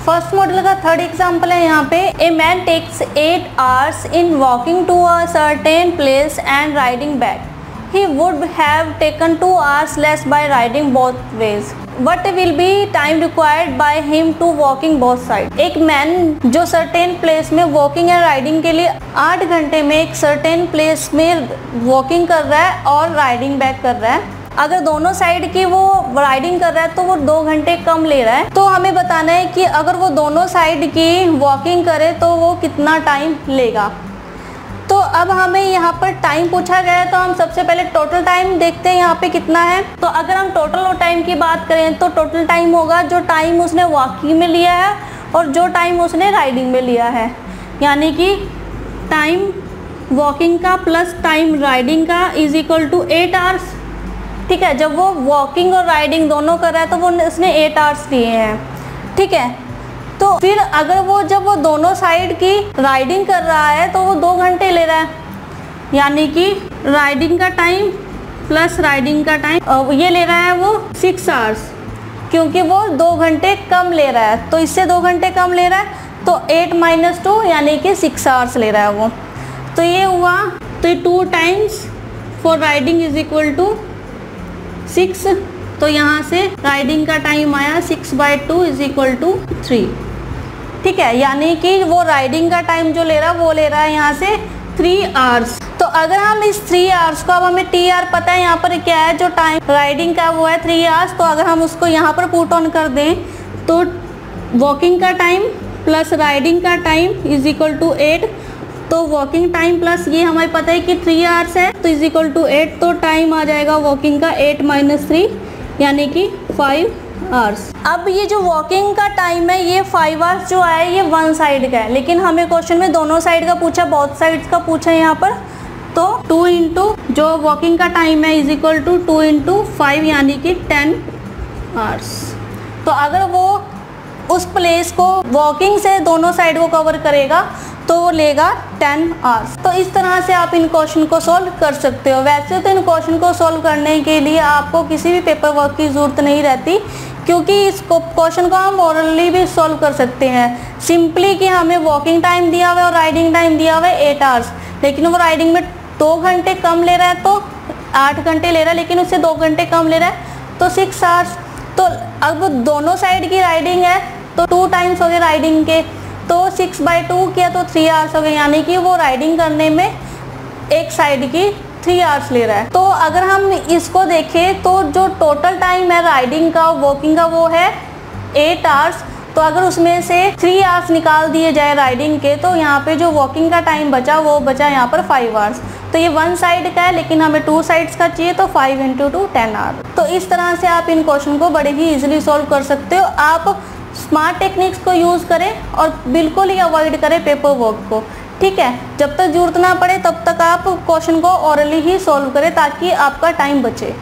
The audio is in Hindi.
फर्स्ट मॉडल का थर्ड एग्जाम्पल है यहाँ पे, a man takes 8 hours in walking to a certain place and riding back, he would have taken 2 hours less by riding both ways. What will be time required by him to walking both sides? एक मैन जो सर्टेन प्लेस में वॉकिंग एंड राइडिंग के लिए 8 घंटे में एक सर्टेन प्लेस में वॉकिंग कर रहा है और राइडिंग बैक कर रहा है। अगर दोनों साइड की वो राइडिंग कर रहा है तो वो 2 घंटे कम ले रहा है। तो हमें बताना है कि अगर वो दोनों साइड की वॉकिंग करे तो वो कितना टाइम लेगा। तो अब हमें यहाँ पर टाइम पूछा गया है, तो हम सबसे पहले टोटल टाइम देखते हैं यहाँ पे कितना है। तो अगर हम टोटल टाइम की बात करें तो टोटल टाइम होगा जो टाइम उसने वॉकिंग में लिया है और जो टाइम उसने राइडिंग में लिया है, यानी कि टाइम वॉकिंग का प्लस टाइम राइडिंग का इज इक्वल टू 8 hours। ठीक है, जब वो वॉकिंग और राइडिंग दोनों कर रहा है तो वो उसने 8 hours लिए हैं। ठीक है, तो फिर अगर वो जब वो दोनों साइड की राइडिंग कर रहा है तो वो 2 घंटे ले रहा है, यानी कि राइडिंग का टाइम प्लस राइडिंग का टाइम ये ले रहा है वो 6 hours, क्योंकि वो 2 घंटे कम ले रहा है। तो इससे 2 घंटे कम ले रहा है तो 8 - 2 यानी कि 6 hours ले रहा है वो। तो ये हुआ, तो 2 times for riding is equal to 6। तो यहाँ से राइडिंग का टाइम आया 6/2 इज इक्वल टू 3। ठीक है, यानी कि वो राइडिंग का टाइम जो ले रहा है वो ले रहा है यहाँ से 3 hours। तो अगर हम इस 3 hours को, अब हमें TR पता है यहाँ पर क्या है, जो टाइम राइडिंग का वो है 3 hours। तो अगर हम उसको यहाँ पर पुट ऑन कर दें तो वॉकिंग का टाइम प्लस राइडिंग का टाइम इज इक्वल टू 8। तो वॉकिंग टाइम प्लस ये हमें पता है कि 3 hours है तो इज इक्वल टू 8। तो टाइम आ जाएगा वॉकिंग का 8 - 3 यानी कि 5 hours। अब ये जो वॉकिंग का टाइम है ये 5 hours जो आया ये वन साइड का है, लेकिन हमें क्वेश्चन में दोनों साइड का पूछा, बोथ साइड्स का पूछा है यहाँ पर। तो 2 इंटू जो वॉकिंग का टाइम है इज इक्वल टू 2 इंटू 5 यानी कि 10 hours। तो अगर वो उस प्लेस को वॉकिंग से दोनों साइड को कवर करेगा तो वो लेगा 10 hours। तो इस तरह से आप इन क्वेश्चन को सॉल्व कर सकते हो। वैसे तो इन क्वेश्चन को सॉल्व करने के लिए आपको किसी भी पेपर वर्क की ज़रूरत नहीं रहती, क्योंकि इस क्वेश्चन को हम ओरली भी सॉल्व कर सकते हैं। सिंपली कि हमें वॉकिंग टाइम दिया हुआ है और राइडिंग टाइम दिया हुआ है 8 hours, लेकिन वो राइडिंग में 2 घंटे कम ले रहा है तो 8 घंटे ले रहा है, लेकिन उससे 2 घंटे कम ले रहा है तो 6 hours। तो अब दोनों साइड की राइडिंग है तो 2 times हो गए राइडिंग के, तो 6/2 किया तो 3 hours हो गए, यानी कि वो राइडिंग करने में एक साइड की 3 hours ले रहा है। तो अगर हम इसको देखें तो जो टोटल टाइम है राइडिंग का वॉकिंग का वो है 8 hours। तो अगर उसमें से 3 hours निकाल दिए जाए राइडिंग के तो यहाँ पे जो वॉकिंग का टाइम बचा वो बचा यहाँ पर 5 hours। तो ये वन साइड का है, लेकिन हमें 2 sides का चाहिए तो 5 × 2 10 hours। तो इस तरह से आप इन क्वेश्चन को बड़े ही ईजिली सॉल्व कर सकते हो। आप स्मार्ट टेक्निक्स को यूज़ करें और बिल्कुल ही अवॉइड करें पेपर वर्क को। ठीक है, जब तक जरूरत ना पड़े तब तक आप क्वेश्चन को ओरली ही सॉल्व करें ताकि आपका टाइम बचे।